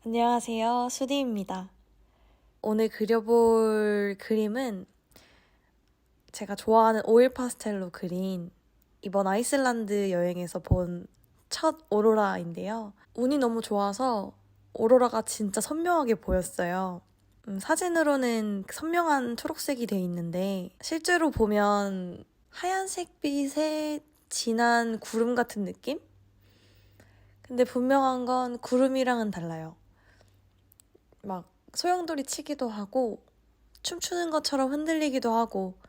안녕하세요. 수디입니다. 오늘 그려볼 그림은 제가 좋아하는 오일 파스텔로 그린 이번 아이슬란드 여행에서 본 첫 오로라인데요. 운이 너무 좋아서 오로라가 진짜 선명하게 보였어요. 사진으로는 선명한 초록색이 돼 있는데 실제로 보면 하얀색 빛의 진한 구름 같은 느낌? 근데 분명한 건 구름이랑은 달라요. 막 소용돌이 치기도 하고 춤추는 것처럼 흔들리기도 하고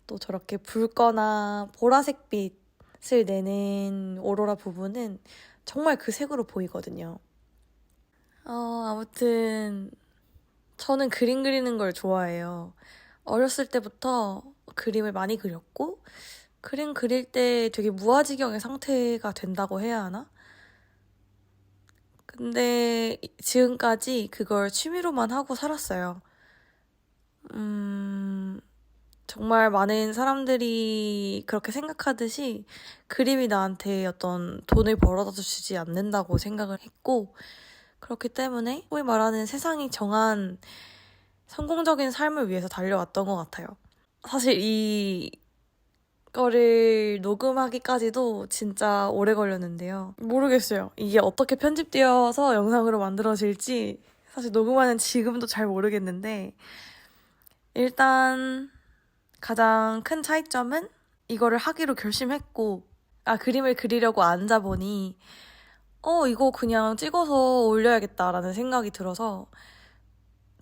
또 저렇게 붉거나 보라색 빛을 내는 오로라 부분은 정말 그 색으로 보이거든요. 아무튼 저는 그림 그리는 걸 좋아해요. 어렸을 때부터 그림을 많이 그렸고 그림 그릴 때 되게 무아지경의 상태가 된다고 해야 하나? 근데 지금까지 그걸 취미로만 하고 살았어요. 정말 많은 사람들이 그렇게 생각하듯이 그림이 나한테 어떤 돈을 벌어다 주지 않는다고 생각을 했고, 그렇기 때문에 소위 말하는 세상이 정한 성공적인 삶을 위해서 달려왔던 것 같아요. 사실 이거를 녹음하기까지도 진짜 오래 걸렸는데요. 모르겠어요. 이게 어떻게 편집되어서 영상으로 만들어질지 사실 녹음하는 지금도 잘 모르겠는데, 일단 가장 큰 차이점은 이거를 하기로 결심했고, 그림을 그리려고 앉아보니, 이거 그냥 찍어서 올려야겠다라는 생각이 들어서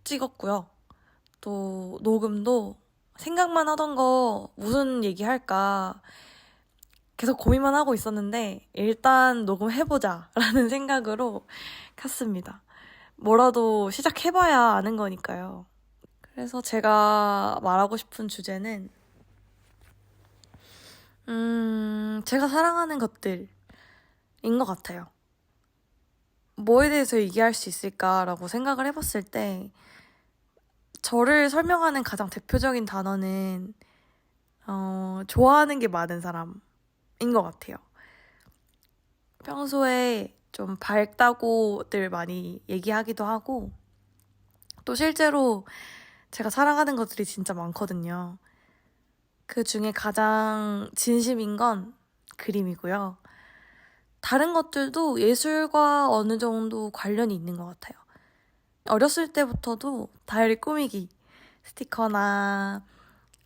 찍었고요. 또 녹음도 생각만 하던 거 무슨 얘기 할까 계속 고민만 하고 있었는데 일단 녹음해보자 라는 생각으로 켰습니다. 뭐라도 시작해봐야 아는 거니까요. 그래서 제가 말하고 싶은 주제는 제가 사랑하는 것들인 것 같아요. 뭐에 대해서 얘기할 수 있을까라고 생각을 해봤을 때 저를 설명하는 가장 대표적인 단어는 좋아하는 게 많은 사람인 것 같아요. 평소에 좀 밝다고들 많이 얘기하기도 하고 또 실제로 제가 사랑하는 것들이 진짜 많거든요. 그 중에 가장 진심인 건 그림이고요. 다른 것들도 예술과 어느 정도 관련이 있는 것 같아요. 어렸을 때부터도 다이어리 꾸미기, 스티커나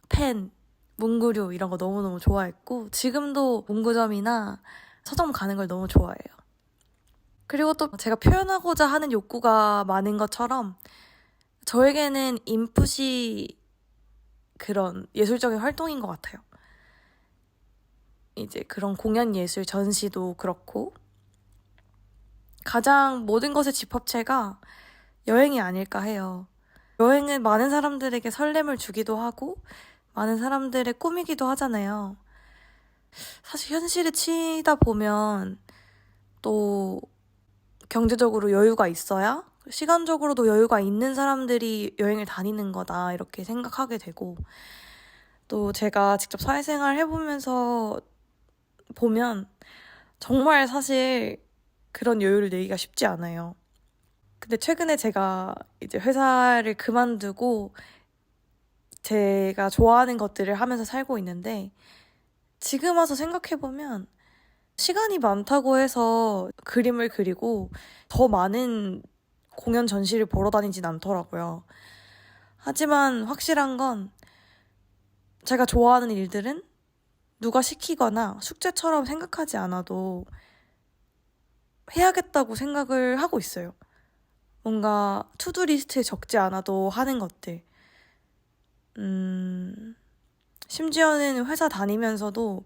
펜, 문구류 이런 거 너무너무 좋아했고 지금도 문구점이나 서점 가는 걸 너무 좋아해요. 그리고 또 제가 표현하고자 하는 욕구가 많은 것처럼 저에게는 인풋이 그런 예술적인 활동인 것 같아요. 이제 그런 공연 예술 전시도 그렇고 가장 모든 것의 집합체가 여행이 아닐까 해요. 여행은 많은 사람들에게 설렘을 주기도 하고 많은 사람들의 꿈이기도 하잖아요. 사실 현실에 치다 보면 또 경제적으로 여유가 있어야 시간적으로도 여유가 있는 사람들이 여행을 다니는 거다 이렇게 생각하게 되고 또 제가 직접 사회생활 해보면서 보면 정말 사실 그런 여유를 내기가 쉽지 않아요. 근데 최근에 제가 이제 회사를 그만두고 제가 좋아하는 것들을 하면서 살고 있는데 지금 와서 생각해보면 시간이 많다고 해서 그림을 그리고 더 많은 공연 전시를 보러 다니진 않더라고요. 하지만 확실한 건 제가 좋아하는 일들은 누가 시키거나 숙제처럼 생각하지 않아도 해야겠다고 생각을 하고 있어요. 뭔가 투두 리스트에 적지 않아도 하는 것들. 심지어는 회사 다니면서도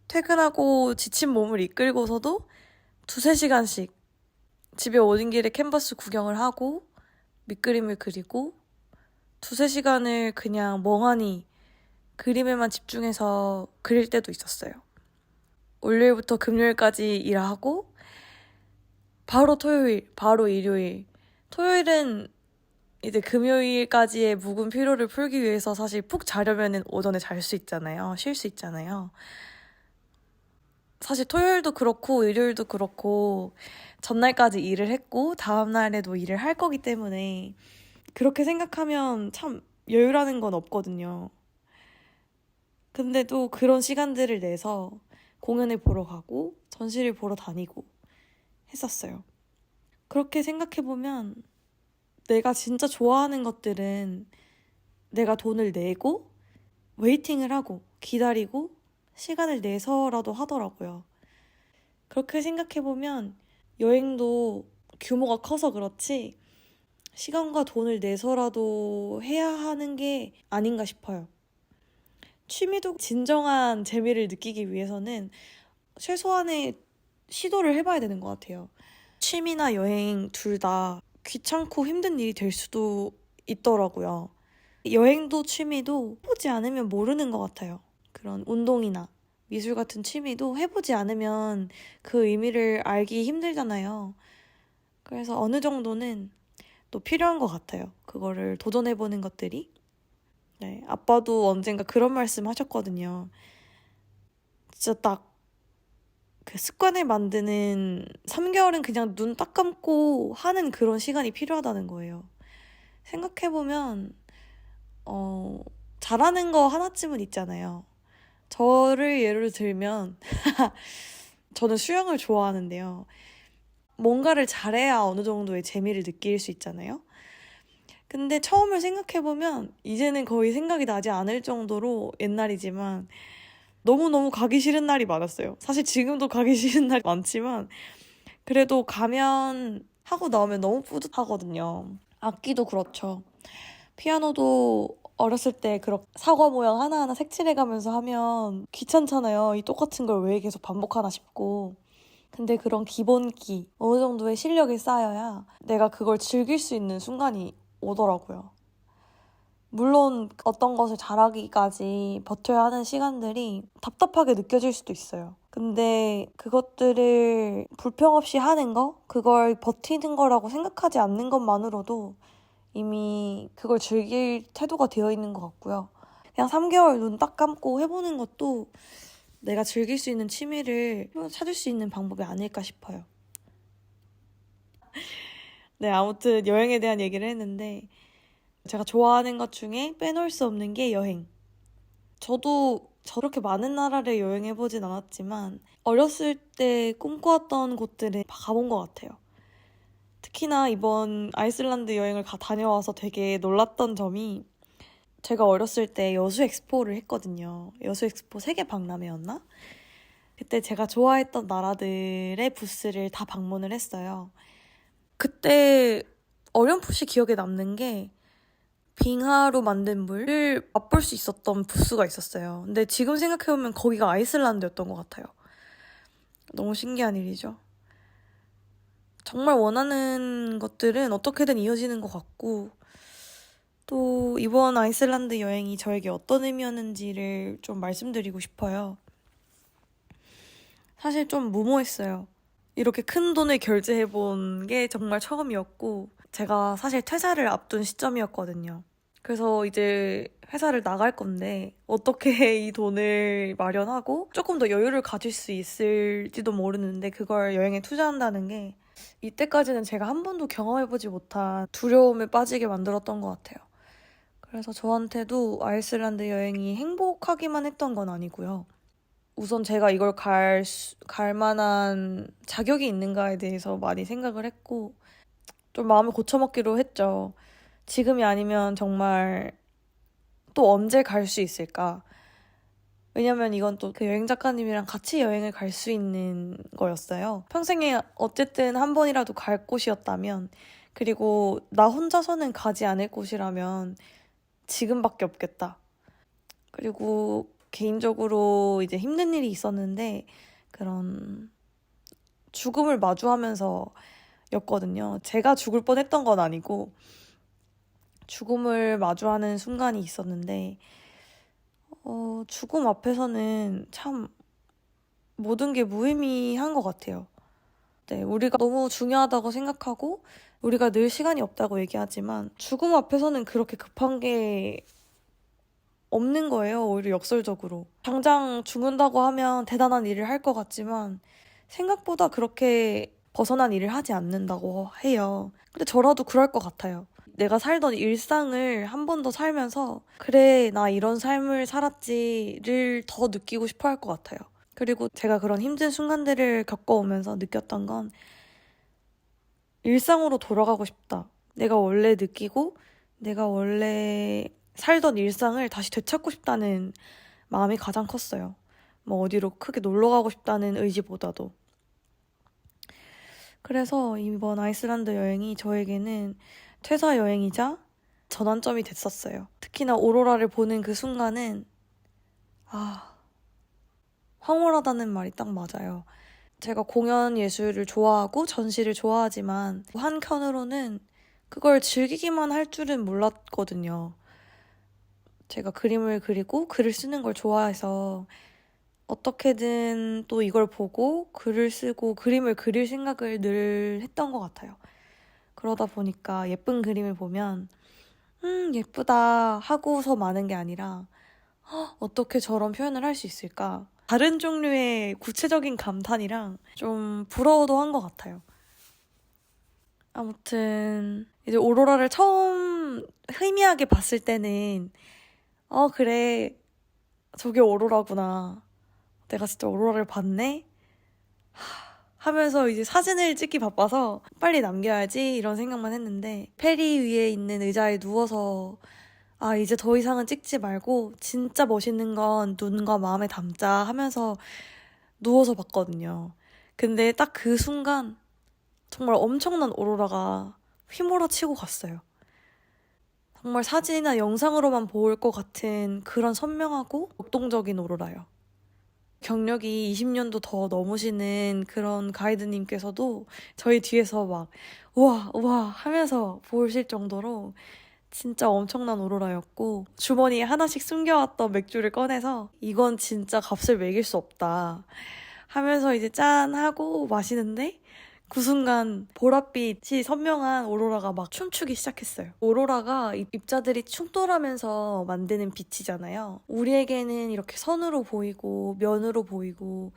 퇴근하고 지친 몸을 이끌고서도 두세 시간씩 집에 오는 길에 캔버스 구경을 하고 밑그림을 그리고 두세 시간을 그냥 멍하니 그림에만 집중해서 그릴 때도 있었어요. 월요일부터 금요일까지 일하고 바로 토요일, 바로 일요일. 토요일은 이제 금요일까지의 묵은 피로를 풀기 위해서 사실 푹 자려면 오전에 잘 수 있잖아요. 쉴 수 있잖아요. 사실 토요일도 그렇고 일요일도 그렇고 전날까지 일을 했고 다음날에도 일을 할 거기 때문에 그렇게 생각하면 참 여유라는 건 없거든요. 근데도 그런 시간들을 내서 공연을 보러 가고 전시를 보러 다니고 했었어요. 그렇게 생각해보면 내가 진짜 좋아하는 것들은 내가 돈을 내고 웨이팅을 하고 기다리고 시간을 내서라도 하더라고요. 그렇게 생각해보면 여행도 규모가 커서 그렇지 시간과 돈을 내서라도 해야 하는 게 아닌가 싶어요. 취미도 진정한 재미를 느끼기 위해서는 최소한의 시도를 해봐야 되는 것 같아요. 취미나 여행 둘 다 귀찮고 힘든 일이 될 수도 있더라고요. 여행도 취미도 해보지 않으면 모르는 것 같아요. 그런 운동이나 미술 같은 취미도 해보지 않으면 그 의미를 알기 힘들잖아요. 그래서 어느 정도는 또 필요한 것 같아요. 그거를 도전해보는 것들이. 네, 아빠도 언젠가 그런 말씀 하셨거든요. 진짜 딱 그 습관을 만드는 3개월은 그냥 눈 딱 감고 하는 그런 시간이 필요하다는 거예요. 생각해보면, 잘하는 거 하나쯤은 있잖아요. 저를 예를 들면, 저는 수영을 좋아하는데요. 뭔가를 잘해야 어느 정도의 재미를 느낄 수 있잖아요. 근데 처음을 생각해보면, 이제는 거의 생각이 나지 않을 정도로 옛날이지만, 너무너무 가기 싫은 날이 많았어요. 사실 지금도 가기 싫은 날이 많지만 그래도 가면 하고 나오면 너무 뿌듯하거든요. 악기도 그렇죠. 피아노도 어렸을 때 그렇게 사과 모양 하나하나 색칠해가면서 하면 귀찮잖아요. 이 똑같은 걸 왜 계속 반복하나 싶고. 근데 그런 기본기, 어느 정도의 실력이 쌓여야 내가 그걸 즐길 수 있는 순간이 오더라고요. 물론 어떤 것을 잘하기까지 버텨야 하는 시간들이 답답하게 느껴질 수도 있어요. 근데 그것들을 불평 없이 하는 거, 그걸 버티는 거라고 생각하지 않는 것만으로도 이미 그걸 즐길 태도가 되어 있는 것 같고요. 그냥 3개월 눈 딱 감고 해보는 것도 내가 즐길 수 있는 취미를 찾을 수 있는 방법이 아닐까 싶어요. 네, 아무튼 여행에 대한 얘기를 했는데 제가 좋아하는 것 중에 빼놓을 수 없는 게 여행. 저도 저렇게 많은 나라를 여행해보진 않았지만 어렸을 때 꿈꿔왔던 곳들에 가본 것 같아요. 특히나 이번 아이슬란드 여행을 다녀와서 되게 놀랐던 점이 제가 어렸을 때 여수 엑스포를 했거든요. 여수 엑스포 세계 박람회였나? 그때 제가 좋아했던 나라들의 부스를 다 방문을 했어요. 그때 어렴풋이 기억에 남는 게 빙하로 만든 물을 맛볼 수 있었던 부스가 있었어요. 근데 지금 생각해보면 거기가 아이슬란드였던 것 같아요. 너무 신기한 일이죠. 정말 원하는 것들은 어떻게든 이어지는 것 같고 또 이번 아이슬란드 여행이 저에게 어떤 의미였는지를 좀 말씀드리고 싶어요. 사실 좀 무모했어요. 이렇게 큰 돈을 결제해본 게 정말 처음이었고 제가 사실 퇴사를 앞둔 시점이었거든요. 그래서 이제 회사를 나갈 건데 어떻게 이 돈을 마련하고 조금 더 여유를 가질 수 있을지도 모르는데 그걸 여행에 투자한다는 게 이때까지는 제가 한 번도 경험해보지 못한 두려움에 빠지게 만들었던 것 같아요. 그래서 저한테도 아이슬란드 여행이 행복하기만 했던 건 아니고요. 우선 제가 이걸 갈 만한 자격이 있는가에 대해서 많이 생각을 했고 좀 마음을 고쳐먹기로 했죠. 지금이 아니면 정말 또 언제 갈 수 있을까? 왜냐면 이건 또 그 여행 작가님이랑 같이 여행을 갈 수 있는 거였어요. 평생에 어쨌든 한 번이라도 갈 곳이었다면, 그리고 나 혼자서는 가지 않을 곳이라면 지금밖에 없겠다. 그리고 개인적으로 이제 힘든 일이 있었는데, 그런 죽음을 마주하면서 였거든요. 제가 죽을 뻔했던 건 아니고, 죽음을 마주하는 순간이 있었는데, 죽음 앞에서는 참 모든 게 무의미한 것 같아요. 네, 우리가 너무 중요하다고 생각하고, 우리가 늘 시간이 없다고 얘기하지만, 죽음 앞에서는 그렇게 급한 게 없는 거예요. 오히려 역설적으로. 당장 죽는다고 하면 대단한 일을 할 것 같지만 생각보다 그렇게 벗어난 일을 하지 않는다고 해요. 근데 저라도 그럴 것 같아요. 내가 살던 일상을 한 번 더 살면서 그래, 나 이런 삶을 살았지를 더 느끼고 싶어 할 것 같아요. 그리고 제가 그런 힘든 순간들을 겪어오면서 느꼈던 건 일상으로 돌아가고 싶다. 내가 원래 느끼고 내가 원래 살던 일상을 다시 되찾고 싶다는 마음이 가장 컸어요. 뭐 어디로 크게 놀러 가고 싶다는 의지보다도. 그래서 이번 아이슬란드 여행이 저에게는 퇴사 여행이자 전환점이 됐었어요. 특히나 오로라를 보는 그 순간은 황홀하다는 말이 딱 맞아요. 제가 공연 예술을 좋아하고 전시를 좋아하지만 한편으로는 그걸 즐기기만 할 줄은 몰랐거든요. 제가 그림을 그리고 글을 쓰는 걸 좋아해서 어떻게든 또 이걸 보고 글을 쓰고 그림을 그릴 생각을 늘 했던 것 같아요. 그러다 보니까 예쁜 그림을 보면 예쁘다 하고서 마는 게 아니라 어떻게 저런 표현을 할 수 있을까? 다른 종류의 구체적인 감탄이랑 좀 부러워도 한 것 같아요. 아무튼 이제 오로라를 처음 희미하게 봤을 때는 그래, 저게 오로라구나. 내가 진짜 오로라를 봤네? 하면서 이제 사진을 찍기 바빠서 빨리 남겨야지 이런 생각만 했는데 페리 위에 있는 의자에 누워서 이제 더 이상은 찍지 말고 진짜 멋있는 건 눈과 마음에 담자 하면서 누워서 봤거든요. 근데 딱 그 순간 정말 엄청난 오로라가 휘몰아치고 갔어요. 정말 사진이나 영상으로만 볼 것 같은 그런 선명하고 역동적인 오로라요. 경력이 20년도 더 넘으시는 그런 가이드님께서도 저희 뒤에서 막 우와 우와 하면서 보실 정도로 진짜 엄청난 오로라였고 주머니에 하나씩 숨겨왔던 맥주를 꺼내서 이건 진짜 값을 매길 수 없다 하면서 이제 짠 하고 마시는데 그 순간 보랏빛이 선명한 오로라가 막 춤추기 시작했어요. 오로라가 입자들이 충돌하면서 만드는 빛이잖아요. 우리에게는 이렇게 선으로 보이고 면으로 보이고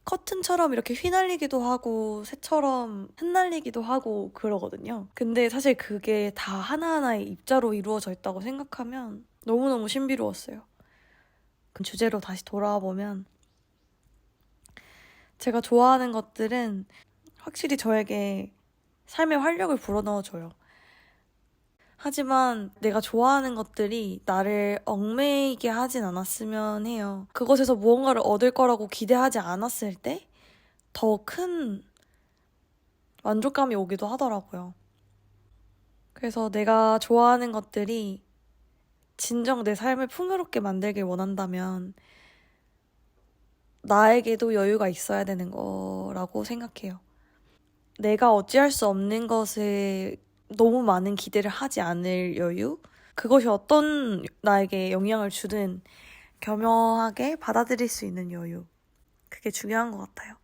커튼처럼 이렇게 휘날리기도 하고 새처럼 흩날리기도 하고 그러거든요. 근데 사실 그게 다 하나하나의 입자로 이루어져 있다고 생각하면 너무너무 신비로웠어요. 그 주제로 다시 돌아와 보면 제가 좋아하는 것들은 확실히 저에게 삶의 활력을 불어넣어줘요. 하지만 내가 좋아하는 것들이 나를 얽매이게 하진 않았으면 해요. 그것에서 무언가를 얻을 거라고 기대하지 않았을 때 더 큰 만족감이 오기도 하더라고요. 그래서 내가 좋아하는 것들이 진정 내 삶을 풍요롭게 만들길 원한다면 나에게도 여유가 있어야 되는 거라고 생각해요. 내가 어찌할 수 없는 것에 너무 많은 기대를 하지 않을 여유? 그것이 어떤 나에게 영향을 주든 겸허하게 받아들일 수 있는 여유. 그게 중요한 것 같아요.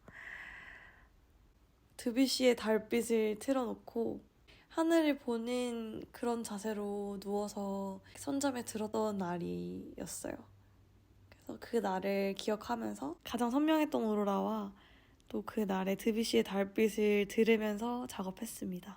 드뷔시의 달빛을 틀어놓고 하늘을 보는 그런 자세로 누워서 선잠에 들었던 날이었어요. 그래서 그 날을 기억하면서 가장 선명했던 오로라와 또 그 날의 드뷔시의 달빛을 들으면서 작업했습니다.